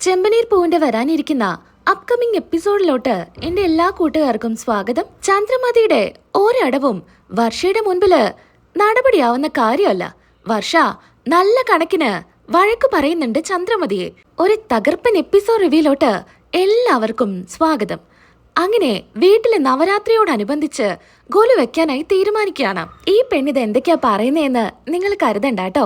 ചെമ്പനീർ പൂവിന്റെ വരാനിരിക്കുന്ന അപ്കമിംഗ് എപ്പിസോഡിലോട്ട് എന്റെ എല്ലാ കൂട്ടുകാർക്കും സ്വാഗതം. ചന്ദ്രമതിയുടെ ഒരടവും വർഷയുടെ മുൻപില് നടപടിയാവുന്ന കാര്യമല്ല. വർഷ നല്ല കണക്കിന് വഴക്ക് പറയുന്നുണ്ട് ചന്ദ്രമതിയെ. ഒരു തകർപ്പൻ എപ്പിസോഡ് റിവ്യൂലോട്ട് എല്ലാവർക്കും സ്വാഗതം. അങ്ങനെ വീട്ടിലെ നവരാത്രിയോടനുബന്ധിച്ച് ഗോലു വെക്കാനായി തീരുമാനിക്കുകയാണ്. ഈ പെണ്ണിത് എന്തൊക്കെയാ പറയുന്നതെന്ന് നിങ്ങൾ കരുതണ്ട കേട്ടോ.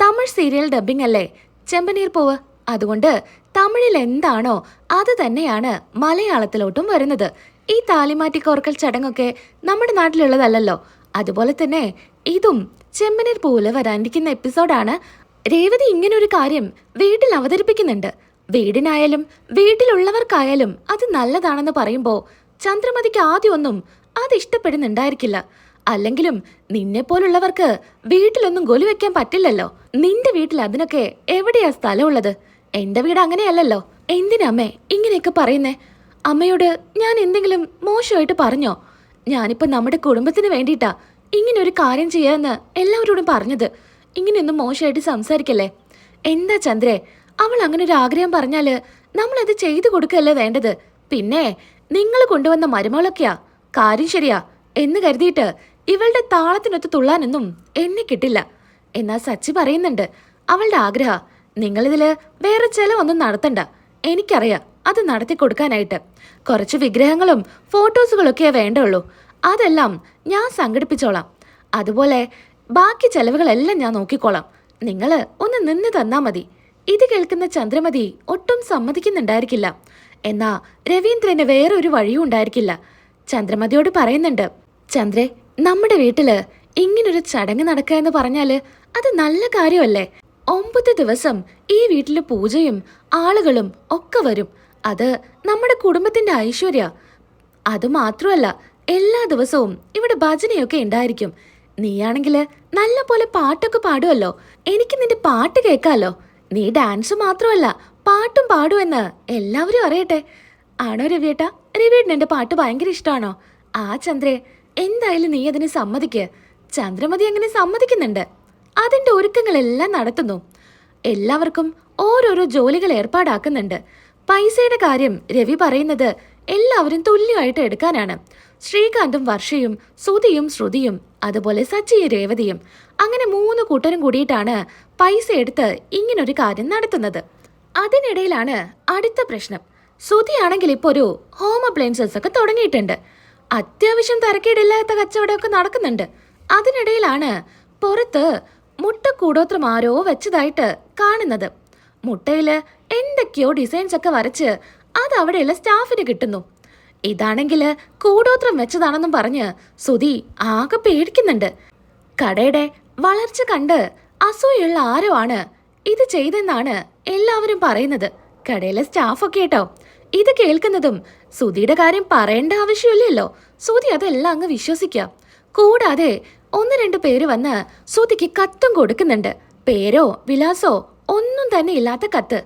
തമിഴ് സീരിയൽ ഡബ്ബിംഗ് അല്ലേ ചെമ്പനീർ പൂവ്, അതുകൊണ്ട് തമിഴിൽ എന്താണോ അത് തന്നെയാണ് മലയാളത്തിലോട്ടും വരുന്നത്. ഈ താലിമാറ്റി കോർക്കൽ ചടങ്ങൊക്കെ നമ്മുടെ നാട്ടിലുള്ളതല്ലോ, അതുപോലെ തന്നെ ഇതും ചെമ്പനീർ പൂവില് വരാനിരിക്കുന്ന എപ്പിസോഡാണ്. രേവതി ഇങ്ങനൊരു കാര്യം വീട്ടിൽ അവതരിപ്പിക്കുന്നുണ്ട്. വീടിനായാലും വീട്ടിലുള്ളവർക്കായാലും അത് നല്ലതാണെന്ന് പറയുമ്പോൾ ചന്ദ്രമതിക്ക് ആദ്യമൊന്നും അത് ഇഷ്ടപ്പെടുന്നുണ്ടായിരിക്കില്ല. അല്ലെങ്കിലും നിന്നെ പോലുള്ളവർക്ക് വീട്ടിലൊന്നും ഗൊലു വെക്കാൻ പറ്റില്ലല്ലോ. നിന്റെ വീട്ടിൽ അതിനൊക്കെ എവിടെയാ സ്ഥലമുള്ളത്? എന്റെ വീട് അങ്ങനെയല്ലല്ലോ. എന്തിനമ്മേ ഇങ്ങനെയൊക്കെ പറയുന്നേ? അമ്മയോട് ഞാൻ എന്തെങ്കിലും മോശമായിട്ട് പറഞ്ഞോ? ഞാനിപ്പോ നമ്മുടെ കുടുംബത്തിന് വേണ്ടിയിട്ടാ ഇങ്ങനെ ഒരു കാര്യം ചെയ്യാന്ന് എല്ലാവരോടും പറഞ്ഞത്. ഇങ്ങനെയൊന്നും മോശമായിട്ട് സംസാരിക്കല്ലേ. എന്താ ചന്ദ്രേ, അവൾ അങ്ങനെ ഒരു ആഗ്രഹം പറഞ്ഞാല് നമ്മളത് ചെയ്തു കൊടുക്കല്ലേ വേണ്ടത്. പിന്നെ നിങ്ങൾ കൊണ്ടുവന്ന മരുമകളൊക്കെയാ, കാര്യം ശരിയാ എന്ന് കരുതിയിട്ട് ഇവളുടെ താളത്തിനൊത്ത് തുള്ളാനൊന്നും എന്നെ കിട്ടില്ല. എന്നാ സച്ചി പറയുന്നുണ്ട് അവളുടെ ആഗ്രഹ. നിങ്ങളിതില് വേറെ ചെലവൊന്നും നടത്തണ്ട. എനിക്കറിയാം അത് നടത്തി കൊടുക്കാനായിട്ട്. കുറച്ച് വിഗ്രഹങ്ങളും ഫോട്ടോസുകളൊക്കെയേ വേണ്ടുള്ളൂ. അതെല്ലാം ഞാൻ സംഘടിപ്പിച്ചോളാം. അതുപോലെ ബാക്കി ചെലവുകളെല്ലാം ഞാൻ നോക്കിക്കോളാം. നിങ്ങള് ഒന്ന് നിന്ന് തന്നാ മതി. ഇത് കേൾക്കുന്ന ചന്ദ്രമതി ഒട്ടും സമ്മതിക്കുന്നുണ്ടായിരിക്കില്ല. എന്നാ രവീന്ദ്രന് വേറെ ഒരു വഴിയും ഉണ്ടായിരിക്കില്ല. ചന്ദ്രമതിയോട് പറയുന്നുണ്ട്, ചന്ദ്രേ, നമ്മുടെ വീട്ടില് ഇങ്ങനൊരു ചടങ്ങ് നടക്കുക എന്ന് പറഞ്ഞാല് അത് നല്ല കാര്യമല്ലേ? 9 ദിവസം ഈ വീട്ടില് പൂജയും ആളുകളും ഒക്കെ വരും. അത് നമ്മുടെ കുടുംബത്തിന്റെ ഐശ്വര്യ. അതുമാത്രമല്ല, എല്ലാ ദിവസവും ഇവിടെ ഭജനയൊക്കെ ഉണ്ടായിരിക്കും. നീയാണെങ്കില് നല്ല പോലെ പാട്ടൊക്കെ പാടുമല്ലോ. എനിക്ക് നിന്റെ പാട്ട് കേൾക്കാലോ. നീ ഡാൻസ് മാത്രമല്ല പാട്ടും പാടുമെന്ന് എല്ലാവരും അറിയട്ടെ. ആണോ രവിയേട്ടാ? രവിയേട്ടന് എന്റെ പാട്ട് ഭയങ്കര ഇഷ്ടമാണോ? ആ ചന്ദ്രേ, എന്തായാലും നീ അതിന് സമ്മതിക്ക്. ചന്ദ്രമതി അങ്ങനെ സമ്മതിക്കുന്നുണ്ട്. അതിന്റെ ഒരുക്കങ്ങളെല്ലാം നടത്തുന്നു. എല്ലാവർക്കും ഓരോരോ ജോലികൾ ഏർപ്പാടാക്കുന്നുണ്ട്. പൈസയുടെ കാര്യം രവി പറയുന്നത് എല്ലാവരും തുല്യമായിട്ട് എടുക്കാനാണ്. ശ്രീകാന്തും വർഷയും സുധിയും ശ്രുതിയും അതുപോലെ സച്ചിയും രേവതിയും അങ്ങനെ 3 കൂട്ടരും കൂടിയിട്ടാണ് പൈസ എടുത്ത് ഇങ്ങനൊരു കാര്യം നടത്തുന്നത്. അതിനിടയിലാണ് അടുത്ത പ്രശ്നം. സുധിയാണെങ്കിൽ ഇപ്പോൾ ഒരു ഹോം അപ്ലയൻസസ് ഒക്കെ തുടങ്ങിയിട്ടുണ്ട്. അത്യാവശ്യം തരക്കേടില്ലാത്ത കച്ചവടമൊക്കെ നടക്കുന്നുണ്ട്. അതിനിടയിലാണ് പുറത്ത് മുട്ട കൂടോത്രം ആരോ വെച്ചതായിട്ട് കാണുന്നത്. മുട്ടയില് എന്തൊക്കെയോ ഡിസൈൻസ് ഒക്കെ വരച്ച് അത് അവിടെയുള്ള സ്റ്റാഫിന് കിട്ടുന്നു. ഇതാണെങ്കില് കൂടോത്രം വെച്ചതാണെന്നും പറഞ്ഞ് സുധി ആകെ പേടിക്കുന്നുണ്ട്. കടയുടെ വളർച്ച കണ്ട് അസൂയുള്ള ആരോ ആണ് ഇത് ചെയ്തെന്നാണ് എല്ലാവരും പറയുന്നത്. കടയിലെ സ്റ്റാഫൊക്കെ കേട്ടോ. ഇത് കേൾക്കുന്നതും സുധിയുടെ കാര്യം പറയേണ്ട ആവശ്യമില്ലല്ലോ. സുധി അതെല്ലാം അങ്ങ് വിശ്വസിക്കാം. കൂടാതെ 1-2 പേര് വന്ന് സുധിക്ക് കത്തും കൊടുക്കുന്നുണ്ട്. പേരോ വിലാസോ ഒന്നും തന്നെ ഇല്ലാത്ത കത്ത്.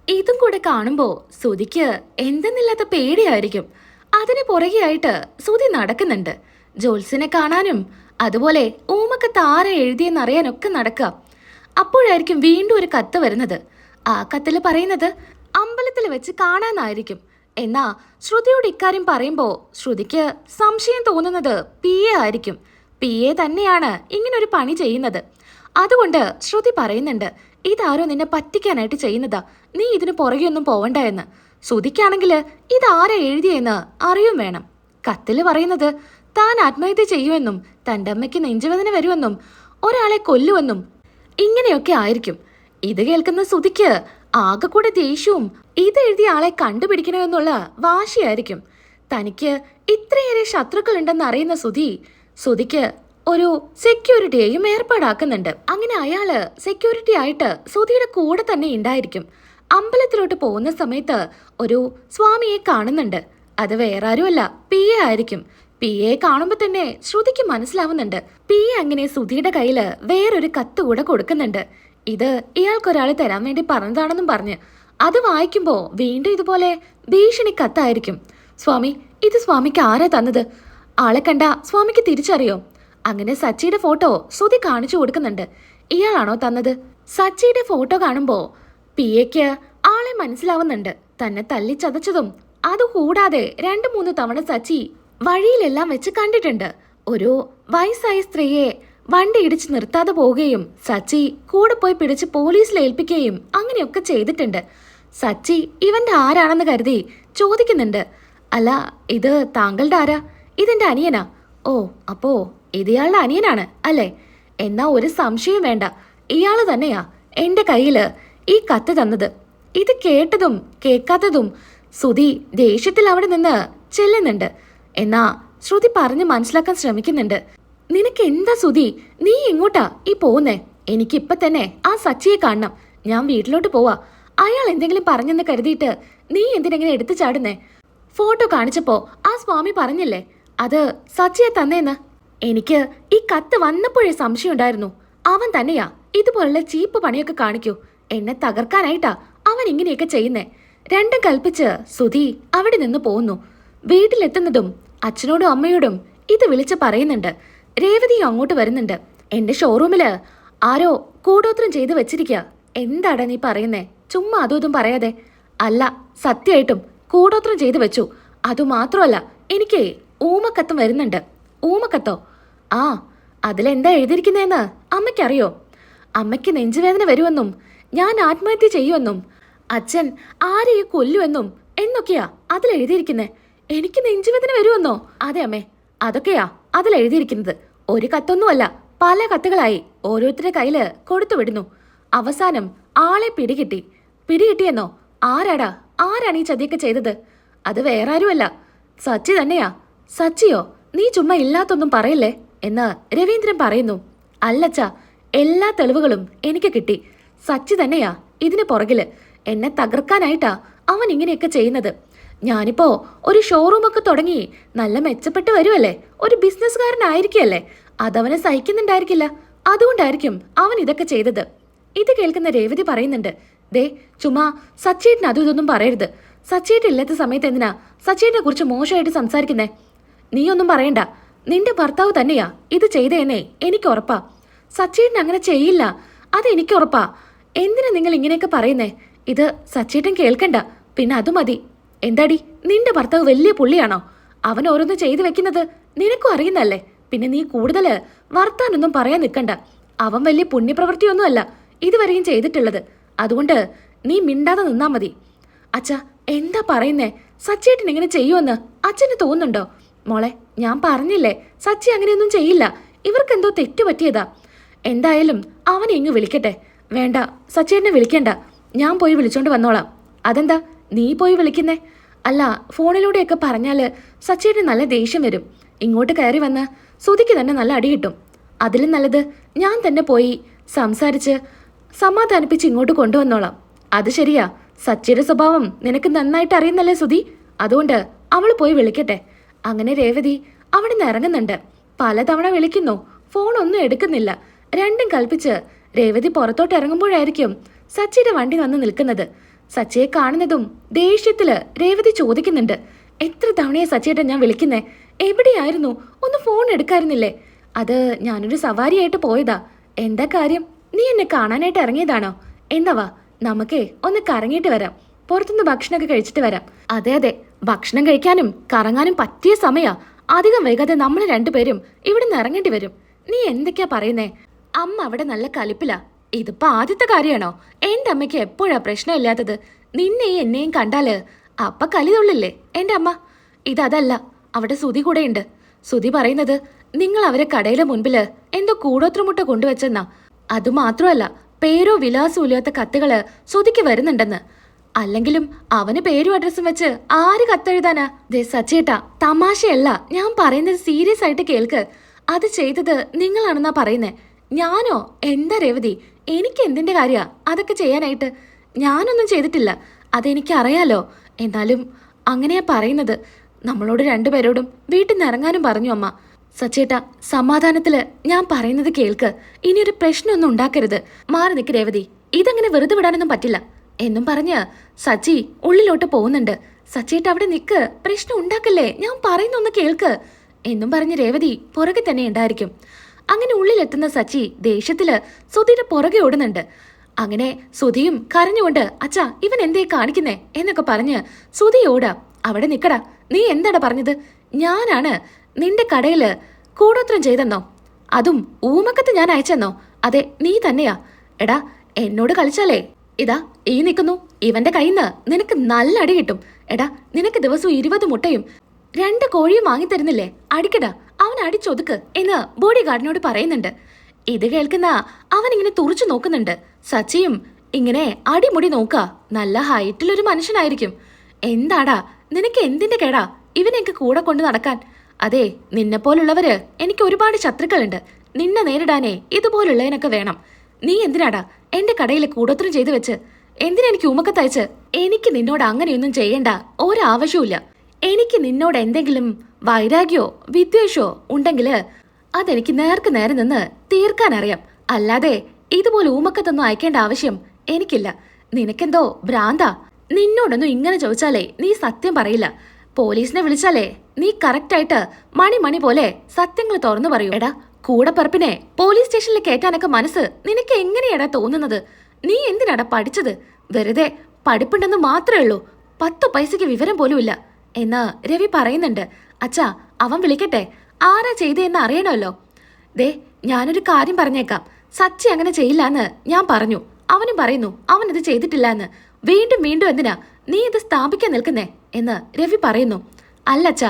ഇതും കൂടെ കാണുമ്പോ സുധിക്ക് എന്തെന്നില്ലാത്ത പേടിയായിരിക്കും. അതിന് പുറകെയായിട്ട് സുധി നടക്കുന്നുണ്ട്. ജോത്സ്യനെ കാണാനും അതുപോലെ ഊമക്കത്ത് ആരെ എഴുതിയെന്നറിയാനൊക്കെ നടക്കുക. അപ്പോഴായിരിക്കും വീണ്ടും ഒരു കത്ത് വരുന്നത്. ആ കത്തില് പറയുന്നത് അമ്പലത്തിൽ വെച്ച് കാണാനായിരിക്കും. എന്നാ ശ്രുതിയോട് ഇക്കാര്യം പറയുമ്പോൾ ശ്രുതിക്ക് സംശയം തോന്നുന്നത് PA ആയിരിക്കും. PA തന്നെയാണ് ഇങ്ങനൊരു പണി ചെയ്യുന്നത്. അതുകൊണ്ട് ശ്രുതി പറയുന്നുണ്ട്, ഇതാരോ നിന്നെ പറ്റിക്കാനായിട്ട് ചെയ്യുന്നതാ, നീ ഇതിന് പുറകെയൊന്നും പോവണ്ട എന്ന്. ശ്രുതിക്കാണെങ്കിൽ ഇതാരാ എഴുതിയെന്ന് അറിയും വേണം. കത്തില് പറയുന്നത് താൻ ആത്മഹത്യ ചെയ്യുമെന്നും തൻ്റെ അമ്മയ്ക്ക് നെഞ്ചുവേദന വരുമെന്നും ഒരാളെ കൊല്ലുമെന്നും ഇങ്ങനെയൊക്കെ ആയിരിക്കും. ഇത് കേൾക്കുന്ന ശ്രുതിക്ക് ആകെ കൂടെ ദേഷ്യവും ഇതെഴുതിയ ആളെ കണ്ടുപിടിക്കണമെന്നുള്ള വാശിയായിരിക്കും. തനിക്ക് ഇത്രയേറെ ശത്രുക്കൾ ഉണ്ടെന്ന് അറിയുന്ന സുധിക്ക് ഒരു സെക്യൂരിറ്റിയെയും ഏർപ്പാടാക്കുന്നുണ്ട്. അങ്ങനെ അയാള് സെക്യൂരിറ്റി ആയിട്ട് സുധിയുടെ കൂടെ തന്നെ ഉണ്ടായിരിക്കും. അമ്പലത്തിലോട്ട് പോകുന്ന സമയത്ത് ഒരു സ്വാമിയെ കാണുന്നുണ്ട്. അത് വേറെ ആരുമല്ല, PA ആയിരിക്കും. PA കാണുമ്പോ തന്നെ ശ്രുതിക്ക് മനസ്സിലാവുന്നുണ്ട്. PA അങ്ങനെ സുധിയുടെ കയ്യില് വേറൊരു കത്ത് കൂടെ കൊടുക്കുന്നുണ്ട്. ഇത് ഇയാൾക്കൊരാൾ തരാൻ വേണ്ടി പറഞ്ഞതാണെന്നും പറഞ്ഞ് അത് വായിക്കുമ്പോ വീണ്ടും ഇതുപോലെ ഭീഷണി കത്തായിരിക്കും. സ്വാമി, ഇത് സ്വാമിക്ക് ആരാ തന്നത്? ആളെ കണ്ട സ്വാമിക്ക് തിരിച്ചറിയോ? അങ്ങനെ സച്ചിയുടെ ഫോട്ടോ സുധി കാണിച്ചു കൊടുക്കുന്നുണ്ട്. ഇയാളാണോ തന്നത്? സച്ചിയുടെ ഫോട്ടോ കാണുമ്പോ PAക്ക് ആ ആളെ മനസ്സിലാവുന്നുണ്ട്. തന്നെ തല്ലി ചതച്ചതും അതുകൂടാതെ 2-3 തവണ സച്ചി വഴിയിലെല്ലാം വെച്ച് കണ്ടിട്ടുണ്ട്. ഒരു വയസ്സായ സ്ത്രീയെ വണ്ടി ഇടിച്ച് നിർത്താതെ പോവുകയും സച്ചി കൂടെ പോയി പിടിച്ച് പോലീസിൽ ഏൽപ്പിക്കുകയും അങ്ങനെയൊക്കെ ചെയ്തിട്ടുണ്ട്. സച്ചി ഇവന്റെ ആരാണെന്ന് കരുതി ചോദിക്കുന്നുണ്ട്. അല്ല, ഇത് താങ്കളുടെ ആരാ? ഇതെന്റെ അനിയനാ. ഓ, അപ്പോ ഇയാളുടെ അനിയനാണ് അല്ലേ? എന്നാ ഒരു സംശയം വേണ്ട, ഇയാള് തന്നെയാ എന്റെ കയ്യില് ഈ കത്ത് തന്നത്. ഇത് കേട്ടതും കേൾക്കാത്തതും ശ്രുതി ദേഷ്യത്തിൽ അവിടെ നിന്ന് ചെല്ലുന്നുണ്ട്. എന്നാ ശ്രുതി പറഞ്ഞ് മനസ്സിലാക്കാൻ ശ്രമിക്കുന്നുണ്ട്. നിനക്ക് എന്താ ശ്രുതി, നീ എങ്ങോട്ടാ ഈ പോകുന്നേ? എനിക്കിപ്പൊ തന്നെ ആ സച്ചിയെ കാണണം. ഞാൻ വീട്ടിലോട്ട് പോവാ. അയാൾ എന്തെങ്കിലും പറഞ്ഞെന്ന് കരുതിയിട്ട് നീ എന്തിനെങ്ങനെ എടുത്തു ചാടുന്നേ? ഫോട്ടോ കാണിച്ചപ്പോ ആ സ്വാമി പറഞ്ഞില്ലേ അത് സച്ചിയെ തന്നേന്ന്. എനിക്ക് ഈ കത്ത് വന്നപ്പോഴേ സംശയം ഉണ്ടായിരുന്നു. അവൻ തന്നെയാ ഇതുപോലുള്ള ചീപ്പ് പണിയൊക്കെ കാണിക്കൂ. എന്നെ തകർക്കാനായിട്ടാ അവൻ ഇങ്ങനെയൊക്കെ ചെയ്യുന്നേ. രണ്ടും കൽപ്പിച്ച് ശ്രുതി അവിടെ നിന്ന് പോകുന്നു. വീട്ടിലെത്തുന്നതും അച്ഛനോടും അമ്മയോടും ഇത് വിളിച്ച് പറയുന്നുണ്ട്. രേവതി അങ്ങോട്ട് വരുന്നുണ്ട്. എന്റെ ഷോറൂമില് ആരോ കൂടോത്രം ചെയ്ത് വെച്ചിരിക്കുക. എന്താടാ നീ പറയുന്നേ? ചുമ്മാ അതും പറയാതെ. അല്ല, സത്യമായിട്ടും കൂടോത്രം ചെയ്തു വെച്ചു. അതുമാത്രമല്ല, എനിക്ക് ഊമക്കത്തും വരുന്നുണ്ട്. ഊമക്കത്തോ? ആ, അതിലെന്താ എഴുതിയിരിക്കുന്നതെന്ന് അമ്മയ്ക്കറിയോ? അമ്മയ്ക്ക് നെഞ്ചുവേദന വരുമെന്നും ഞാൻ ആത്മഹത്യ ചെയ്യുമെന്നും അച്ഛൻ ആരെയും കൊല്ലുമെന്നും എന്നൊക്കെയാ അതിലെഴുതിയിരിക്കുന്നേ. എനിക്ക് നെഞ്ചുവേദന വരുമെന്നോ? അതെ അമ്മേ, അതൊക്കെയാ അതിലെഴുതിയിരിക്കുന്നത്. ഒരു കത്തൊന്നുമല്ല, പല കത്തുകളായി ഓരോരുത്തരുടെ കയ്യില് കൊടുത്തു വിടുന്നു. അവസാനം ആളെ പിടികിട്ടിയെന്നോ? ആരാണ് ഈ ചതിയൊക്കെ ചെയ്തത്? അത് വേറെ ആരുമല്ല, സച്ചി തന്നെയാ. സച്ചിയോ? നീ ചുമ്മാ ഇല്ലാത്തൊന്നും പറയില്ലേ എന്ന് രവീന്ദ്രൻ പറയുന്നു. അല്ലച്ചാ, എല്ലാ തെളിവുകളും എനിക്ക് കിട്ടി. സച്ചി തന്നെയാ ഇതിന് പുറകില്. എന്നെ തകർക്കാനായിട്ടാ അവൻ ഇങ്ങനെയൊക്കെ ചെയ്യുന്നത്. ഞാനിപ്പോ ഒരു ഷോറൂമൊക്കെ തുടങ്ങി നല്ല മെച്ചപ്പെട്ട് വരുമല്ലേ, ഒരു ബിസിനസ്സുകാരനായിരിക്കല്ലേ. അതവനെ സഹിക്കുന്നുണ്ടായിരിക്കില്ല. അതുകൊണ്ടായിരിക്കും അവൻ ഇതൊക്കെ ചെയ്തത്. ഇത് കേൾക്കുന്ന രേവതി പറയുന്നുണ്ട്. ദേ, ചുമ്മാ സച്ചേട്ടന് അതും ഇതൊന്നും പറയരുത്. സച്ചേട്ടൻ ഇല്ലാത്ത സമയത്ത് എന്തിനാ സച്ചേട്ടനെ കുറിച്ച് മോശമായിട്ട് സംസാരിക്കുന്നേ? നീയൊന്നും പറയണ്ട. നിന്റെ ഭർത്താവ് തന്നെയാ ഇത് ചെയ്തേന്നേ എനിക്ക് ഉറപ്പാ. സച്ചേട്ടൻ അങ്ങനെ ചെയ്യില്ല, അതെനിക്ക് ഉറപ്പാ. എന്തിനാ നിങ്ങൾ ഇങ്ങനെയൊക്കെ പറയുന്നേ? ഇത് സച്ചേട്ടൻ കേൾക്കണ്ട. പിന്നെ അത് മതി. എന്താടി, നിന്റെ ഭർത്താവ് വലിയ പുള്ളിയാണോ? അവൻ ഓരോന്ന് ചെയ്തു വെക്കുന്നത് നിനക്കും അറിയുന്നല്ലേ. പിന്നെ നീ കൂടുതല് വർത്താനൊന്നും പറയാൻ നിൽക്കണ്ട. അവൻ വലിയ പുണ്യപ്രവൃത്തിയൊന്നുമല്ല ഇതുവരെയും ചെയ്തിട്ടുള്ളത്. അതുകൊണ്ട് നീ മിണ്ടാതെ നിന്നാ മതി. അച്ഛാ, എന്താ പറയുന്നേ? സച്ചേട്ടൻ ഇങ്ങനെ ചെയ്യുമെന്ന് അച്ഛന് തോന്നുന്നുണ്ടോ? മോളെ, ഞാൻ പറഞ്ഞില്ലേ സച്ചി അങ്ങനെയൊന്നും ചെയ്യില്ല. ഇവർക്കെന്തോ തെറ്റുപറ്റിയതാ. എന്തായാലും അവനെ ഇങ്ങ് വിളിക്കട്ടെ. വേണ്ട, സച്ചേട്ടനെ വിളിക്കണ്ട, ഞാൻ പോയി വിളിച്ചോണ്ട് വന്നോളാം. അതെന്താ നീ പോയി വിളിക്കുന്നേ? അല്ല, ഫോണിലൂടെയൊക്കെ പറഞ്ഞാല് സച്ചേട്ടന് നല്ല ദേഷ്യം വരും. ഇങ്ങോട്ട് കയറി വന്ന് ശ്രുതിക്ക് തന്നെ നല്ല അടി കിട്ടും. അതിലും നല്ലത് ഞാൻ തന്നെ പോയി സംസാരിച്ച് സമാധാനിപ്പിച്ച് ഇങ്ങോട്ട് കൊണ്ടുവന്നോളാം. അത് ശരിയാ, സച്ചിയുടെ സ്വഭാവം നിനക്ക് നന്നായിട്ട് അറിയുന്നല്ലേ ശ്രുതി. അതുകൊണ്ട് അവൾ പോയി വിളിക്കട്ടെ. അങ്ങനെ രേവതി അവിടെ നിന്ന് ഇറങ്ങുന്നുണ്ട്. പലതവണ വിളിക്കുന്നു, ഫോണൊന്നും എടുക്കുന്നില്ല. രണ്ടും കൽപ്പിച്ച് രേവതി പുറത്തോട്ട് ഇറങ്ങുമ്പോഴായിരിക്കും സച്ചിയുടെ വണ്ടി വന്ന് നിൽക്കുന്നത്. സച്ചിയെ കാണുന്നതും ദേഷ്യത്തില് രേവതി ചോദിക്കുന്നുണ്ട്. എത്ര തവണയാ സച്ചിയേട്ടൻ ഞാൻ വിളിക്കുന്നേ? എവിടെയായിരുന്നു? ഒന്ന് ഫോൺ എടുക്കായിരുന്നില്ലേ? അത് ഞാനൊരു സവാരിയായിട്ട് പോയതാ. എന്താ കാര്യം? നീ എന്നെ കാണാനായിട്ട് ഇറങ്ങിയതാണോ? എന്നവാ, നമുക്കേ ഒന്ന് കറങ്ങിയിട്ട് വരാം. പുറത്തുനിന്ന് ഭക്ഷണമൊക്കെ കഴിച്ചിട്ട് വരാം. അതെ അതെ, ഭക്ഷണം കഴിക്കാനും കറങ്ങാനും പറ്റിയ സമയാ. അധികം വൈകാതെ നമ്മൾ രണ്ടുപേരും ഇവിടുന്ന് ഇറങ്ങേണ്ടി വരും. നീ എന്തൊക്കെയാ പറയുന്നേ? അമ്മ അവിടെ നല്ല കലിപ്പിലാ. ഇതിപ്പോ ആദ്യത്തെ കാര്യമാണോ? എന്റെ അമ്മയ്ക്ക് എപ്പോഴാ പ്രശ്നമില്ലാത്തത്? നിന്നെയും എന്നെയും കണ്ടാല് അപ്പ കലിതുള്ളില്ലേ എന്റെ അമ്മ. ഇതല്ല, അവിടെ ശ്രുതി കൂടെയുണ്ട്. ശ്രുതി പറയുന്നത് നിങ്ങൾ അവരെ കടയിലെ മുൻപില് എന്തോ കൂടോത്രമുട്ട കൊണ്ടുവച്ചെന്നാ. അതുമാത്രമല്ല, പേരോ വിലാസവും ഇല്ലാത്ത കത്തുകള് ശ്രുതിക്ക് വരുന്നുണ്ടെന്ന്. അല്ലെങ്കിലും അവന് പേരും അഡ്രസ്സും വെച്ച് ആര് കത്തെഴുതാനാ? ദേ സച്ചേട്ടാ, തമാശയല്ല, ഞാൻ പറയുന്നത് സീരിയസ് ആയിട്ട് കേൾക്ക്. അത് ചെയ്തത് നിങ്ങളാണെന്നാ പറയുന്നേ. ഞാനോ? എന്താ രേവതി, എനിക്ക് എന്തിന്റെ കാര്യ അതൊക്കെ ചെയ്യാനായിട്ട്? ഞാനൊന്നും ചെയ്തിട്ടില്ല, അതെനിക്ക് അറിയാലോ. എന്നാലും അങ്ങനെയാ പറയുന്നത്. നമ്മളോട് രണ്ടുപേരോടും വീട്ടിൽ നിന്ന് ഇറങ്ങാനും പറഞ്ഞു അമ്മ. സച്ചേട്ടാ, സമാധാനത്തില് ഞാൻ പറയുന്നത് കേൾക്ക്. ഇനിയൊരു പ്രശ്നമൊന്നും ഉണ്ടാക്കരുത്. മാറി നിൽക്ക് രേവതി, ഇതങ്ങനെ വെറുതെ വിടാനൊന്നും പറ്റില്ല എന്നും പറഞ്ഞ് സച്ചി ഉള്ളിലോട്ട് പോകുന്നുണ്ട്. സച്ചേട്ട അവിടെ നിൽക്ക്, പ്രശ്നം ഉണ്ടാക്കല്ലേ, ഞാൻ പറയുന്നൊന്ന് കേൾക്ക് എന്നും പറഞ്ഞ് രേവതി പുറകെ തന്നെ ഉണ്ടായിരിക്കും. അങ്ങനെ ഉള്ളിലെത്തുന്ന സച്ചി ദേഷ്യത്തില് ശ്രുതിയുടെ പുറകെ ഓടുന്നുണ്ട്. അങ്ങനെ സുധിയും കരഞ്ഞുകൊണ്ട് അച്ഛാ ഇവൻ എന്തേ കാണിക്കുന്നേ എന്നൊക്കെ പറഞ്ഞ് സുധിയോട് അവിടെ നിക്കടാ, നീ എന്താടാ പറഞ്ഞത്? ഞാനാണ് നിന്റെ കടയില് കൂടോത്രം ചെയ്തെന്നോ? അതും ഊമക്കത്ത് ഞാൻ അയച്ചെന്നോ? അതെ, നീ തന്നെയാ. എടാ, എന്നോട് കളിച്ചാലേ ഇതാ ഈ നിൽക്കുന്നു ഇവന്റെ കയ്യിന്ന് നിനക്ക് നല്ല അടി കിട്ടും. എടാ, നിനക്ക് ദിവസവും 20 മുട്ടയും 2 കോഴിയും വാങ്ങിത്തരുന്നില്ലേ? അടിക്കടാ, അവൻ അടിച്ചൊതുക്ക് എന്ന് ബോഡി ഗാർഡിനോട് പറയുന്നുണ്ട്. ഇത് കേൾക്കുന്ന അവൻ ഇങ്ങനെ തുറച്ചു നോക്കുന്നുണ്ട്. സച്ചിയും ഇങ്ങനെ അടിമുടി നോക്ക. നല്ല ഹൈറ്റിലൊരു മനുഷ്യനായിരിക്കും. എന്താടാ നിനക്ക് എന്തിന്റെ കേടാ ഇവനെനിക്ക് കൂടെ കൊണ്ട് നടക്കാൻ? അതെ, നിന്നെപ്പോലുള്ളവര് എനിക്ക് ഒരുപാട് ശത്രുക്കളുണ്ട്. നിന്നെ നേരിടാനേ ഇതുപോലുള്ളതിനൊക്കെ വേണം. നീ എന്തിനാടാ എന്റെ കടയിൽ കൂടോത്രം ചെയ്തു വെച്ച്? എന്തിനെനിക്ക് ഉമക്കത്തയച്ച്? എനിക്ക് നിന്നോട് അങ്ങനെയൊന്നും ചെയ്യണ്ട ഒരാവശ്യമില്ല. എനിക്ക് നിന്നോട് എന്തെങ്കിലും വൈരാഗ്യോ വിദ്വേഷോ ഉണ്ടെങ്കില് അതെനിക്ക് നേർക്ക് നേരെ നിന്ന് തീർക്കാനറിയാം. അല്ലാതെ ഇതുപോലെ ഊമക്കത്തൊന്നും അയക്കേണ്ട ആവശ്യം എനിക്കില്ല. നിനക്കെന്തോ ഭ്രാന്താ? നിന്നോടൊന്നും ഇങ്ങനെ ചോദിച്ചാലേ നീ സത്യം പറയില്ല. പോലീസിനെ വിളിച്ചാലേ നീ കറക്റ്റായിട്ട് മണി പോലെ സത്യങ്ങൾ തുറന്നു പറയൂ. എടാ, കൂടപ്പറപ്പിനെ പോലീസ് സ്റ്റേഷനിൽ കയറ്റാനൊക്കെ മനസ്സ് നിനക്ക് എങ്ങനെയാടാ തോന്നുന്നത്? നീ എന്തിനാടാ പഠിച്ചത്? വെറുതെ പഠിപ്പുണ്ടെന്ന് മാത്രമേ ഉള്ളൂ, 10 പൈസയ്ക്ക് വിവരം പോലും ഇല്ല എന്ന് രവി പറയുന്നുണ്ട്. അച്ഛാ, അവൻ വിളിക്കട്ടെ, ആരാ ചെയ്തതെന്ന് അറിയണമല്ലോ. ദേ, ഞാനൊരു കാര്യം പറഞ്ഞേക്കാം. സച്ചി അങ്ങനെ ചെയ്യില്ല എന്ന് ഞാൻ പറഞ്ഞു. അവനും പറയുന്നു അവനത് ചെയ്തിട്ടില്ല എന്ന്. വീണ്ടും വീണ്ടും എന്തിനാ നീ ഇത് സ്ഥാപിക്കാൻ നിൽക്കുന്നേ എന്ന് രവി പറയുന്നു. അല്ലച്ചാ,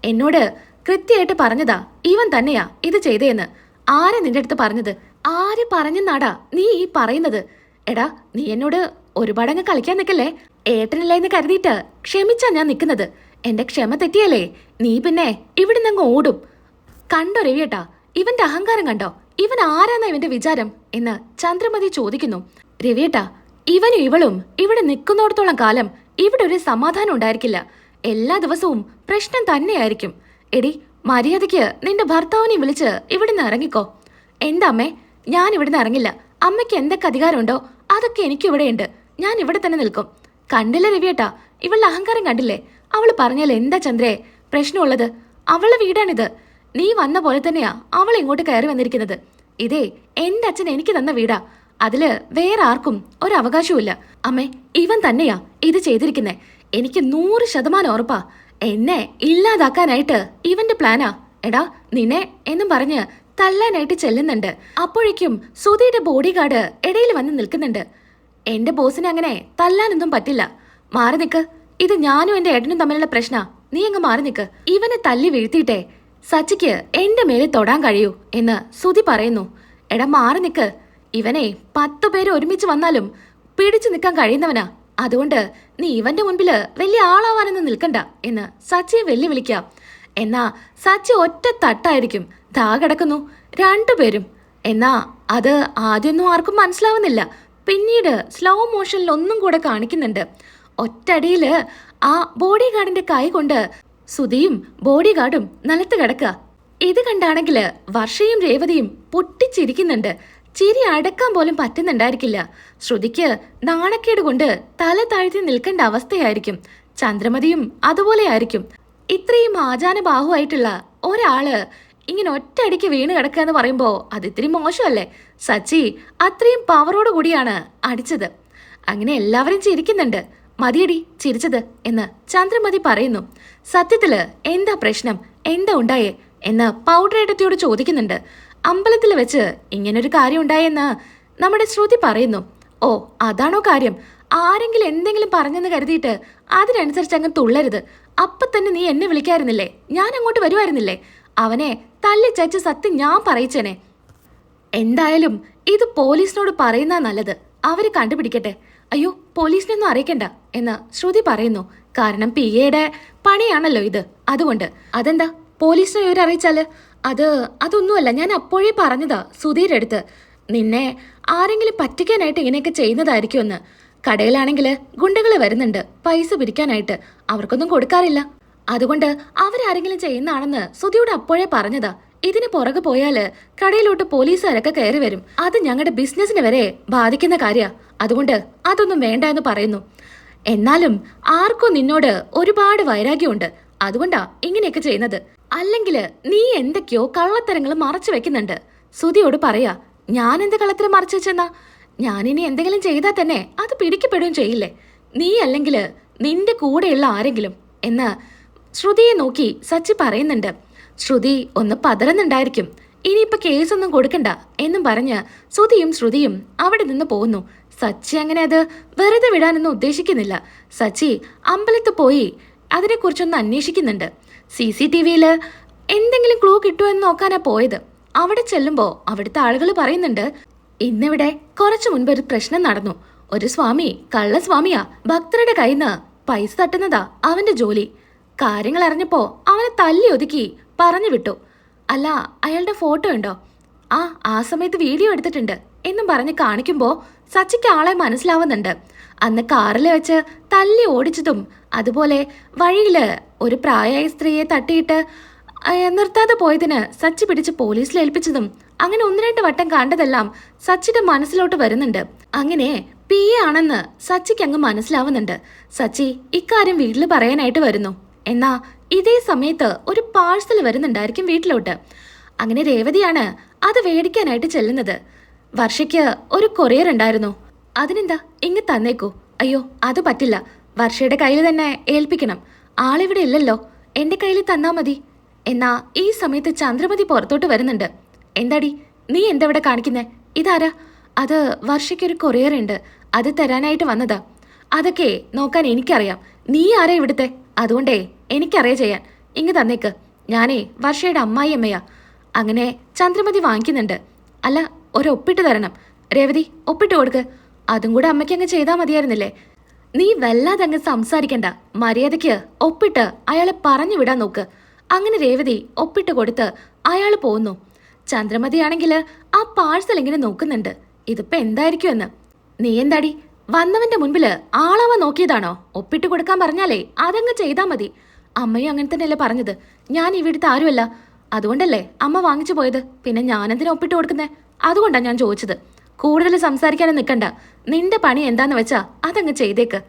എന്നോട് കൃത്യമായിട്ട് പറഞ്ഞതാ ഇവൻ തന്നെയാ ഇത് ചെയ്തേന്ന്. ആരാ നിന്റെ അടുത്ത് പറഞ്ഞത്? ആര് പറഞ്ഞെന്നാടാ നീ ഈ പറയുന്നത്? എടാ, നീ എന്നോട് ഒരുപാടങ്ങ് കളിക്കാൻ നിൽക്കല്ലേ. ഏട്ടനില്ല എന്ന് കരുതിയിട്ട് ക്ഷമിച്ചാ ഞാൻ നിൽക്കുന്നത്. എന്റെ ക്ഷമ തെറ്റിയല്ലേ നീ പിന്നെ ഇവിടുന്ന് അങ്ങ് ഓടും. കണ്ടോ രവിയേട്ടാ, ഇവന്റെ അഹങ്കാരം കണ്ടോ? ഇവൻ ആരാന്നാ ഇവന്റെ വിചാരം എന്ന് ചന്ദ്രമതി ചോദിക്കുന്നു. രവിയേട്ടാ, ഇവനും ഇവളും ഇവിടെ നിൽക്കുന്നിടത്തോളം കാലം ഇവിടെ ഒരു സമാധാനം ഉണ്ടായിരിക്കില്ല. എല്ലാ ദിവസവും പ്രശ്നം തന്നെയായിരിക്കും. എടി, മര്യാദയ്ക്ക് നിന്റെ ഭർത്താവിനെ വിളിച്ച് ഇവിടുന്ന് ഇറങ്ങിക്കോ. എന്താ അമ്മേ, ഞാൻ ഇവിടുന്ന് ഇറങ്ങില്ല. അമ്മയ്ക്ക് എന്തൊക്കെ അധികാരമുണ്ടോ അതൊക്കെ എനിക്കും ഇവിടെയുണ്ട്. ഞാൻ ഇവിടെ തന്നെ നിൽക്കും. കണ്ടില്ലേ രവിയേട്ടാ, ഇവളുടെ അഹങ്കാരം കണ്ടില്ലേ? അവള് പറഞ്ഞാൽ എന്താ ചന്ദ്രേ പ്രശ്നമുള്ളത്? അവളുടെ വീടാണിത്. നീ വന്ന പോലെ തന്നെയാ അവൾ ഇങ്ങോട്ട് കയറി വന്നിരിക്കുന്നത്. ഇതേ എന്റെ അച്ഛൻ എനിക്ക് തന്ന വീടാ. അതില് വേറെ ആർക്കും ഒരവകാശവും. അമ്മേ, ഇവൻ തന്നെയാ ഇത് ചെയ്തിരിക്കുന്നേ. എനിക്ക് 100% ഉറപ്പാ. എന്നെ ഇല്ലാതാക്കാനായിട്ട് ഇവന്റെ പ്ലാനാ. എടാ, നിന്നെ എന്നും പറഞ്ഞ് തല്ലാനായിട്ട് ചെല്ലുന്നുണ്ട്. അപ്പോഴേക്കും സുധിയുടെ ബോഡി ഗാർഡ് ഇടയിൽ വന്ന് നിൽക്കുന്നുണ്ട്. എന്റെ ബോസിനെ അങ്ങനെ തല്ലാനൊന്നും പറ്റില്ല. മാറി നിക്ക്. ഇത് ഞാനും എന്റെ ഏട്ടനും തമ്മിലുള്ള പ്രശ്നാ. നീ അങ്ങ് മാറി നിക്ക്. ഇവനെ തല്ലി വീഴ്ത്തിയിട്ടേ സച്ചിക്ക് എന്റെ മേലെ തൊടാൻ കഴിയൂ എന്ന് സുധി പറയുന്നു. എടാ, മാറി നിക്ക്. ഇവനെ 10 പേര് ഒരുമിച്ച് വന്നാലും പിടിച്ചു നിൽക്കാൻ കഴിയുന്നവനാ. അതുകൊണ്ട് നീ ഇവന്റെ മുൻപില് വലിയ ആളാവാനൊന്നും നിൽക്കണ്ട എന്ന് സച്ചിയെ വെല്ലുവിളിക്കാം. എന്നാ സച്ചി ഒറ്റ തട്ടായിരിക്കും. ദാ കിടക്കുന്നു 2 പേരും. എന്നാ അത് ആദ്യമൊന്നും ആർക്കും മനസ്സിലാവുന്നില്ല. പിന്നീട് സ്ലോ മോഷനിൽ ഒന്നും കൂടെ കാണിക്കുന്നുണ്ട്. ഒറ്റടിയില് ആ ബോഡി ഗാർഡിന്റെ കൈ കൊണ്ട് സുധിയും ബോഡി ഗാർഡും നിലത്ത് കിടക്കുക. ഇത് കണ്ടാണെങ്കില് വർഷയും രേവതിയും പൊട്ടിച്ചിരിക്കുന്നുണ്ട്. ചിരി അടക്കാൻ പോലും പറ്റുന്നുണ്ടായിരിക്കില്ല. ശ്രുതിക്ക് നാണക്കേട് കൊണ്ട് തല താഴ്ത്തി നിൽക്കേണ്ട അവസ്ഥയായിരിക്കും. ചന്ദ്രമതിയും അതുപോലെ ആയിരിക്കും. ഇത്രയും ആചാനബാഹുവായിട്ടുള്ള ഒരാള് ഇങ്ങനെ ഒറ്റയടിക്ക് വീണ് കിടക്കുക എന്ന് പറയുമ്പോ അത് ഇത്തിരി മോശമല്ലേ? സച്ചി അത്രയും പവറോട് കൂടിയാണ് അടിച്ചത്. അങ്ങനെ എല്ലാവരും ചിരിക്കുന്നുണ്ട്. മതിയടി ചിരിച്ചത് എന്ന് ചന്ദ്രമതി പറയുന്നു. സത്യത്തില് എന്താ പ്രശ്നം, എന്താ ഉണ്ടായേ എന്ന് പൗഡർ ഏട്ടത്തിയോട് ചോദിക്കുന്നുണ്ട്. അമ്പലത്തിൽ വെച്ച് ഇങ്ങനൊരു കാര്യം ഉണ്ടായെന്ന് നമ്മുടെ ശ്രുതി പറയുന്നു. ഓ, അതാണോ കാര്യം? ആരെങ്കിലും എന്തെങ്കിലും പറഞ്ഞെന്ന് കരുതിയിട്ട് അതിനനുസരിച്ച് അങ്ങ് തുള്ളരുത്. അപ്പൊ തന്നെ നീ എന്നെ വിളിക്കായിരുന്നില്ലേ? ഞാൻ അങ്ങോട്ട് വരുമായിരുന്നില്ലേ? അവനെ തല്ലിച്ചയച്ച് സത്യം ഞാൻ പറയിച്ചേനെ. എന്തായാലും ഇത് പോലീസിനോട് പറയുന്ന നല്ലത്. അവര് കണ്ടുപിടിക്കട്ടെ. അയ്യോ, പോലീസിനൊന്നും അറിയിക്കണ്ട എന്ന് ശ്രുതി പറയുന്നു. കാരണം PAയുടെ പണിയാണല്ലോ ഇത്. അതുകൊണ്ട് അതെന്താ പോലീസിനെ ഇവർ അറിയിച്ചാല്? അതൊന്നുമല്ല, ഞാൻ അപ്പോഴേ പറഞ്ഞതാ സുധീരുടെ അടുത്ത്. നിന്നെ ആരെങ്കിലും പറ്റിക്കാനായിട്ട് ഇങ്ങനെയൊക്കെ ചെയ്യുന്നതായിരിക്കുമെന്ന്. കടയിലാണെങ്കിൽ ഗുണ്ടകൾ വരുന്നുണ്ട് പൈസ പിരിക്കാനായിട്ട്. അവർക്കൊന്നും കൊടുക്കാറില്ല. അതുകൊണ്ട് അവരാരെങ്കിലും ചെയ്യുന്നതാണെന്ന് സുധിയോട് അപ്പോഴേ പറഞ്ഞതാ. ഇതിന് പുറകെ പോയാല് കടയിലോട്ട് പോലീസുകാരൊക്കെ കയറി വരും. അത് ഞങ്ങളുടെ ബിസിനസിനെ വരെ ബാധിക്കുന്ന കാര്യ. അതുകൊണ്ട് അതൊന്നും വേണ്ട എന്ന് പറയുന്നു. എന്നാലും ആർക്കും നിന്നോട് ഒരുപാട് വൈരാഗ്യമുണ്ട്. അതുകൊണ്ടാ ഇങ്ങനെയൊക്കെ ചെയ്യുന്നത്. അല്ലെങ്കില് നീ എന്തൊക്കെയോ കള്ളത്തരങ്ങൾ മറച്ചു വെക്കുന്നുണ്ട്. സുധിയോട് പറയാ. ഞാൻ എന്ത് കള്ളത്തരം മറച്ചു വെച്ചെന്നാ? ഞാനിനി എന്തെങ്കിലും ചെയ്താൽ തന്നെ അത് പിടിക്കപ്പെടുകയും ചെയ്യില്ലേ? നീ അല്ലെങ്കിൽ നിന്റെ കൂടെയുള്ള ആരെങ്കിലും എന്ന് ശ്രുതിയെ നോക്കി സച്ചി പറയുന്നുണ്ട്. ശ്രുതി ഒന്ന് പതറുന്നുണ്ടായിരിക്കും. ഇനിയിപ്പൊ കേസൊന്നും കൊടുക്കണ്ട എന്നും പറഞ്ഞ് ശ്രുതിയും അവിടെ നിന്ന് പോകുന്നു. സച്ചി അങ്ങനെ അത് വെറുതെ വിടാനൊന്നും ഉദ്ദേശിക്കുന്നില്ല. സച്ചി അമ്പലത്തിൽ പോയി അതിനെക്കുറിച്ചൊന്ന് അന്വേഷിക്കുന്നുണ്ട്. CCTVയിൽ എന്തെങ്കിലും ക്ലൂ കിട്ടുമോ എന്ന് നോക്കാനാ പോയത്. അവിടെ ചെല്ലുമ്പോൾ അവിടുത്തെ ആളുകൾ പറയുന്നുണ്ട്, ഇന്നിവിടെ കുറച്ചു മുൻപ് ഒരു പ്രശ്നം നടന്നു. ഒരു സ്വാമി കള്ളസ്വാമിയാ. ഭക്തരുടെ കയ്യിൽ നിന്ന് പൈസ തട്ടുന്നതാ അവന്റെ ജോലി. കാര്യങ്ങൾ അറിഞ്ഞപ്പോ അവനെ തല്ലി ഒതുക്കി പറഞ്ഞു വിട്ടു. അല്ല, അയാളുടെ ഫോട്ടോ ഉണ്ടോ? ആ സമയത്ത് വീഡിയോ എടുത്തിട്ടുണ്ട് എന്നും പറഞ്ഞ് കാണിക്കുമ്പോ സച്ചിക്ക് ആളെ മനസ്സിലാവുന്നുണ്ട്. അന്ന് കാറിൽ വെച്ച് തല്ലി ഓടിച്ചതും അതുപോലെ വഴിയില് ഒരു പ്രായമായ സ്ത്രീയെ തട്ടിയിട്ട് നിർത്താതെ പോയതിന് സച്ചി പിടിച്ച് പോലീസിൽ ഏൽപ്പിച്ചതും അങ്ങനെ 1-2 വട്ടം കണ്ടതെല്ലാം സച്ചിയുടെ മനസ്സിലോട്ട് വരുന്നുണ്ട്. അങ്ങനെ PA ആണെന്ന് സച്ചിക്ക് അങ്ങ് മനസ്സിലാവുന്നുണ്ട്. സച്ചി ഇക്കാര്യം വീട്ടിൽ പറയാനായിട്ട് വരുന്നു. എന്നാ ഇതേ സമയത്ത് ഒരു പാഴ്സൽ വരുന്നുണ്ടായിരിക്കും വീട്ടിലോട്ട്. അങ്ങനെ രേവതിയാണ് അത് മേടിക്കാനായിട്ട് ചെല്ലുന്നത്. വർഷയ്ക്ക് ഒരു കൊറിയർ ഉണ്ടായിരുന്നു. അതിനെന്താ ഇങ്ങ് തന്നേക്കൂ. അയ്യോ അത് പറ്റില്ല, വർഷയുടെ കയ്യിൽ തന്നെ ഏൽപ്പിക്കണം. ആളിവിടെ ഇല്ലല്ലോ, എന്റെ കയ്യിൽ തന്നാ മതി. എന്നാ ഈ സമയത്ത് ചന്ദ്രമതി പുറത്തോട്ട് വരുന്നുണ്ട്. എന്താടി നീ എന്താ ഇവിടെ കാണിക്കുന്നേ? ഇതാരാ? അത് വർഷയ്ക്കൊരു കൊറിയർ ഉണ്ട്, അത് തരാനായിട്ട് വന്നതാ. അതൊക്കെ നോക്കാൻ എനിക്കറിയാം. നീ ആരാ ഇവിടുത്തെ? അതുകൊണ്ടേ എനിക്കറിയാ ചെയ്യാൻ. ഇങ്ങ് തന്നേക്ക്. ഞാനേ വർഷയുടെ അമ്മായിയമ്മയാ. അങ്ങനെ ചന്ദ്രമതി വാങ്ങിക്കുന്നുണ്ട്. അല്ല, ഒരു ഒപ്പിട്ട് തരണം. രേവതി ഒപ്പിട്ട് കൊടുക്ക്. അതും കൂടെ അമ്മയ്ക്ക് അങ്ങ് ചെയ്താൽ മതിയായിരുന്നില്ലേ? നീ വല്ലാതെ അങ്ങ് സംസാരിക്കണ്ട. മര്യാദയ്ക്ക് ഒപ്പിട്ട് അയാളെ പറഞ്ഞു വിടാൻ നോക്ക്. അങ്ങനെ രേവതി ഒപ്പിട്ട് കൊടുത്ത് അയാൾ പോകുന്നു. ചന്ദ്രമതിയാണെങ്കിൽ ആ പാഴ്സൽ ഇങ്ങനെ നോക്കുന്നുണ്ട്. ഇതിപ്പോ എന്തായിരിക്കുമെന്ന്. നീ എന്താടി വന്നവന്റെ മുൻപില് ആളാവാൻ നോക്കിയതാണോ? ഒപ്പിട്ട് കൊടുക്കാൻ പറഞ്ഞാലേ അതങ്ങ് ചെയ്താൽ മതി. അമ്മയും അങ്ങനെ തന്നെയല്ലേ പറഞ്ഞത്. ഞാൻ ഇവിടുത്തെ ആരുമല്ല, അതുകൊണ്ടല്ലേ അമ്മ വാങ്ങിച്ചു പോയത്. പിന്നെ ഞാനെന്തിനാ ഒപ്പിട്ട് കൊടുക്കുന്നേ? അതുകൊണ്ടാ ഞാൻ ചോദിച്ചത്. കൂടുതൽ സംസാരിക്കാനും നിൽക്കണ്ട. നിന്റെ പണി എന്താന്ന് വെച്ചാ അതങ്ങ് ചെയ്തേക്ക്.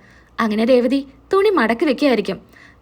അങ്ങനെ രേവതി തുണി മടക്കി വെക്കുകയായിരിക്കും.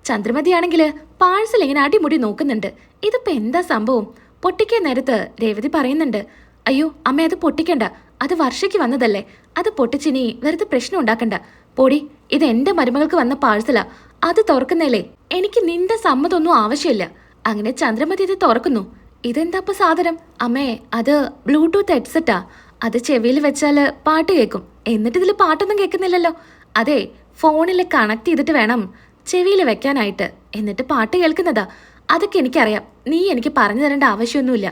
ചന്ദ്രമതിയാണെങ്കിൽ പാഴ്സൽ ഇങ്ങനെ അടിമുടി നോക്കുന്നുണ്ട്. ഇതിപ്പോ എന്താ സംഭവം? പൊട്ടിക്കാൻ നേരത്ത് രേവതി പറയുന്നുണ്ട്, അയ്യോ അമ്മ അത് പൊട്ടിക്കണ്ട, അത് വർഷയ്ക്ക് വന്നതല്ലേ, അത് പൊട്ടിച്ചിനി വെറുതെ പ്രശ്നം ഉണ്ടാക്കണ്ട. പൊടി, ഇത് എന്റെ മരുമകൾക്ക് വന്ന പാഴ്സലാ. അത് തുറക്കുന്നേലേ എനിക്ക് നിന്റെ സമ്മതമൊന്നും ആവശ്യമില്ല. അങ്ങനെ ചന്ദ്രമതി ഇത് തുറക്കുന്നു. ഇതെന്താപ്പ സാധനം? അമ്മേ, അത് ബ്ലൂടൂത്ത് ഹെഡ്സെറ്റാ. അത് ചെവിയിൽ വെച്ചാല് പാട്ട് കേൾക്കും. എന്നിട്ട് ഇതിൽ പാട്ടൊന്നും കേൾക്കുന്നില്ലല്ലോ. അതെ, ഫോണിൽ കണക്ട് ചെയ്തിട്ട് വേണം ചെവിയിൽ വെക്കാനായിട്ട്, എന്നിട്ട് പാട്ട് കേൾക്കുന്നതാ. അതൊക്കെ എനിക്കറിയാം. നീ എനിക്ക് പറഞ്ഞു തരേണ്ട ആവശ്യമൊന്നുമില്ല.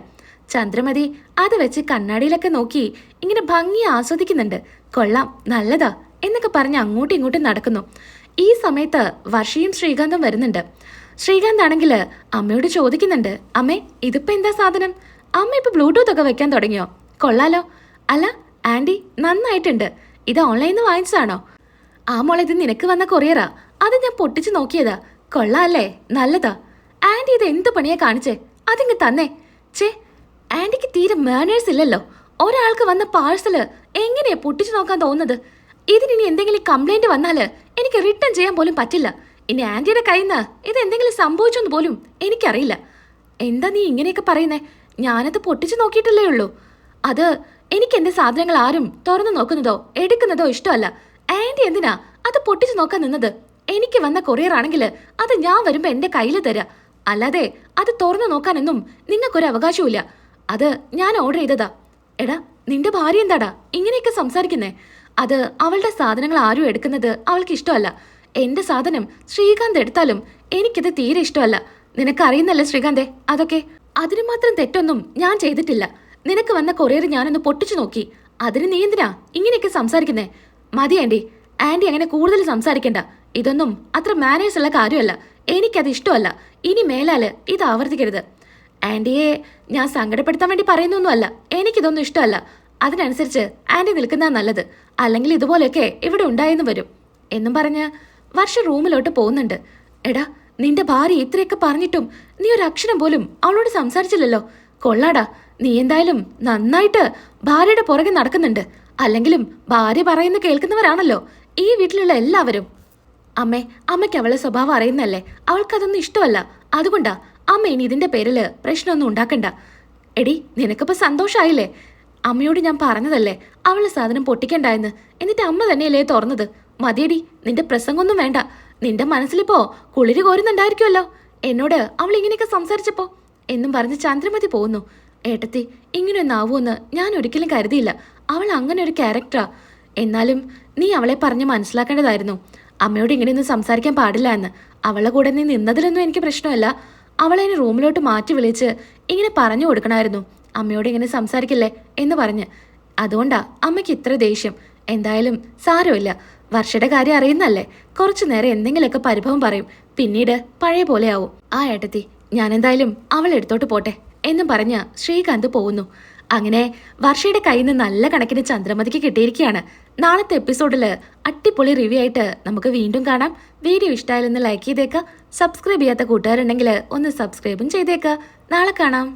ചന്ദ്രമതി അത് വെച്ച് കണ്ണാടിയിലൊക്കെ നോക്കി ഇങ്ങനെ ഭംഗി ആസ്വദിക്കുന്നുണ്ട്. കൊള്ളാം, നല്ലതാ എന്നൊക്കെ പറഞ്ഞ് അങ്ങോട്ടും ഇങ്ങോട്ടും നടക്കുന്നു. ഈ സമയത്ത് വർഷയും ശ്രീകാന്തും വരുന്നുണ്ട്. ശ്രീകാന്ത് ആണെങ്കിൽ അമ്മയോട് ചോദിക്കുന്നുണ്ട്, അമ്മേ ഇതിപ്പോ എന്താ സാധനം? അമ്മ ഇപ്പൊ ബ്ലൂടൂത്ത് ഒക്കെ വെക്കാൻ തുടങ്ങിയോ? കൊള്ളാലോ. അല്ല ആന്റി, നന്നായിട്ടുണ്ട്. ഇത് ഓൺലൈനിൽ നിന്ന് വാങ്ങിച്ചതാണോ? ആ മോളെ, ഇത് നിനക്ക് വന്ന കൊറിയറാ. അത് ഞാൻ പൊട്ടിച്ചു നോക്കിയതാ. കൊള്ളാല്ലേ, നല്ലതാ. ആന്റി ഇത് എന്ത് പണിയാ കാണിച്ചേ? അതിങ്ങ് തന്നേ. ചേ, ആന്റിക്ക് തീരെ മാനേഴ്സ് ഇല്ലല്ലോ. ഒരാൾക്ക് വന്ന പാഴ്സല് എങ്ങനെയാ പൊട്ടിച്ചു നോക്കാൻ തോന്നുന്നത്? ഇതിനി എന്തെങ്കിലും കംപ്ലൈന്റ് വന്നാല് എനിക്ക് റിട്ടേൺ ചെയ്യാൻ പോലും പറ്റില്ല. ഇനി ആന്റിയുടെ കയ്യിൽ നിന്ന് ഇത് എന്തെങ്കിലും സംഭവിച്ചെന്ന് പോലും എനിക്കറിയില്ല. എന്താ നീ ഇങ്ങനെയൊക്കെ പറയുന്നേ? ഞാനത് പൊട്ടിച്ചു നോക്കിയിട്ടല്ലേ ഉള്ളൂ. അത് എനിക്ക് എന്റെ സാധനങ്ങൾ ആരും തുറന്നു നോക്കുന്നതോ എടുക്കുന്നതോ ഇഷ്ടമല്ല. ആന്റി എന്തിനാ അത് പൊട്ടിച്ചു നോക്കാൻ നിന്നത്? എനിക്ക് വന്ന കൊറിയർ ആണെങ്കിൽ അത് ഞാൻ വരുമ്പോ എന്റെ കയ്യിൽ തരാ. അല്ലാതെ അത് തുറന്നു നോക്കാനൊന്നും നിങ്ങൾക്കൊരു അവകാശവും. അത് ഞാൻ ഓർഡർ ചെയ്തതാ. എടാ, നിന്റെ ഭാര്യ എന്താടാ ഇങ്ങനെയൊക്കെ സംസാരിക്കുന്നേ? അത് അവളുടെ സാധനങ്ങൾ ആരും എടുക്കുന്നത് അവൾക്ക് ഇഷ്ടമല്ല. എന്റെ സാധനം ശ്രീകാന്ത് എടുത്താലും എനിക്കിത് തീരെ ഇഷ്ടമല്ല. നിനക്കറിയുന്നല്ലേ ശ്രീകാന്തേ അതൊക്കെ. അതിന് മാത്രം തെറ്റൊന്നും ഞാൻ ചെയ്തിട്ടില്ല. നിനക്ക് വന്ന കൊറിയർ ഞാനൊന്ന് പൊട്ടിച്ചു നോക്കി. അതിന് നീ എന്തിനാ ഇങ്ങനെയൊക്കെ സംസാരിക്കുന്നേ? മതി ആന്റി. ആന്റി അങ്ങനെ കൂടുതൽ സംസാരിക്കണ്ട. ഇതൊന്നും അത്ര മാനേഴ്സ് ഉള്ള കാര്യമല്ല. എനിക്കത് ഇഷ്ടമല്ല. ഇനി മേലാല് ഇത് ആവർത്തിക്കരുത്. ആന്റിയെ ഞാൻ സങ്കടപ്പെടുത്താൻ വേണ്ടി പറയുന്നൊന്നുമല്ല. എനിക്കിതൊന്നും ഇഷ്ടമല്ല. അതിനനുസരിച്ച് ആന്റി നിൽക്കുന്നതാ നല്ലത്. അല്ലെങ്കിൽ ഇതുപോലെയൊക്കെ ഇവിടെ ഉണ്ടായെന്ന് വരും എന്നും പറഞ്ഞ് വർഷ റൂമിലോട്ട് പോകുന്നുണ്ട്. എടാ, നിന്റെ ഭാര്യ ഇത്രയൊക്കെ പറഞ്ഞിട്ടും നീ ഒരു അക്ഷരം പോലും അവളോട് സംസാരിച്ചില്ലല്ലോ. കൊള്ളാടാ, നീ എന്തായാലും നന്നായിട്ട് ഭാര്യയുടെ പുറകെ നടക്കുന്നുണ്ട്. അല്ലെങ്കിലും ഭാര്യ പറയുന്ന കേൾക്കുന്നവരാണല്ലോ ഈ വീട്ടിലുള്ള എല്ലാവരും. അമ്മയ്ക്ക് അവളെ സ്വഭാവം അറിയുന്നല്ലേ. അവൾക്കതൊന്നും ഇഷ്ടമല്ല. അതുകൊണ്ടാ അമ്മ ഇനി ഇതിന്റെ പേരില് പ്രശ്നമൊന്നും ഉണ്ടാക്കണ്ട. എടി, നിനക്കിപ്പോ സന്തോഷായില്ലേ? അമ്മയോട് ഞാൻ പറഞ്ഞതല്ലേ അവളെ സാധനം പൊട്ടിക്കണ്ടായെന്ന്. എന്നിട്ട് അമ്മ തന്നെയല്ലേ തുറന്നത്. മതിയടി, നിന്റെ പ്രസംഗമൊന്നും വേണ്ട. നിന്റെ മനസ്സിലിപ്പോ കുളിര് കോരുന്നുണ്ടായിരിക്കുമല്ലോ എന്നോട് അവൾ ഇങ്ങനെയൊക്കെ സംസാരിച്ചപ്പോ എന്നും പറഞ്ഞ് ചന്ദ്രമതി പോകുന്നു. ഏട്ടത്തി, ഇങ്ങനെയൊന്നും ആവുമെന്ന് ഞാൻ ഒരിക്കലും കരുതിയില്ല. അവൾ അങ്ങനെ ഒരു ക്യാരക്ടറാ. എന്നാലും നീ അവളെ പറഞ്ഞ് മനസ്സിലാക്കേണ്ടതായിരുന്നു. അമ്മയോട് ഇങ്ങനെയൊന്നും സംസാരിക്കാൻ പാടില്ല എന്ന്. അവളുടെ കൂടെ നീ നിന്നതിലൊന്നും എനിക്ക് പ്രശ്നമല്ല. അവളെ റൂമിലോട്ട് മാറ്റി വിളിച്ച് ഇങ്ങനെ പറഞ്ഞു കൊടുക്കണമായിരുന്നു, അമ്മയോട് ഇങ്ങനെ സംസാരിക്കില്ലേ എന്ന് പറഞ്ഞ്. അതുകൊണ്ടാ അമ്മയ്ക്ക് ഇത്ര ദേഷ്യം. എന്തായാലും സാരമില്ല, വർഷയുടെ കാര്യം അറിയുന്നല്ലേ. കുറച്ചു നേരം എന്തെങ്കിലുമൊക്കെ പരിഭവം പറയും, പിന്നീട് പഴയ പോലെ ആവും. ആ ഏട്ടത്തി, ഞാൻ എന്തായാലും അവൾ എടുത്തോട്ട് പോട്ടെ എന്നും പറഞ്ഞ് ശ്രീകാന്ത് പോകുന്നു. അങ്ങനെ വർഷയുടെ കയ്യിൽ നിന്ന് നല്ല കണക്കിന് ചന്ദ്രമതിക്ക് കിട്ടിയിരിക്കുകയാണ്. നാളത്തെ എപ്പിസോഡിൽ അടിപൊളി റിവ്യൂ ആയിട്ട് നമുക്ക് വീണ്ടും കാണാം. വീഡിയോ ഇഷ്ടമായാലൊന്ന് ലൈക്ക് ചെയ്തേക്കുക. സബ്സ്ക്രൈബ് ചെയ്യാത്ത കൂട്ടുകാരുണ്ടെങ്കിൽ ഒന്ന് സബ്സ്ക്രൈബും ചെയ്തേക്കുക. നാളെ കാണാം.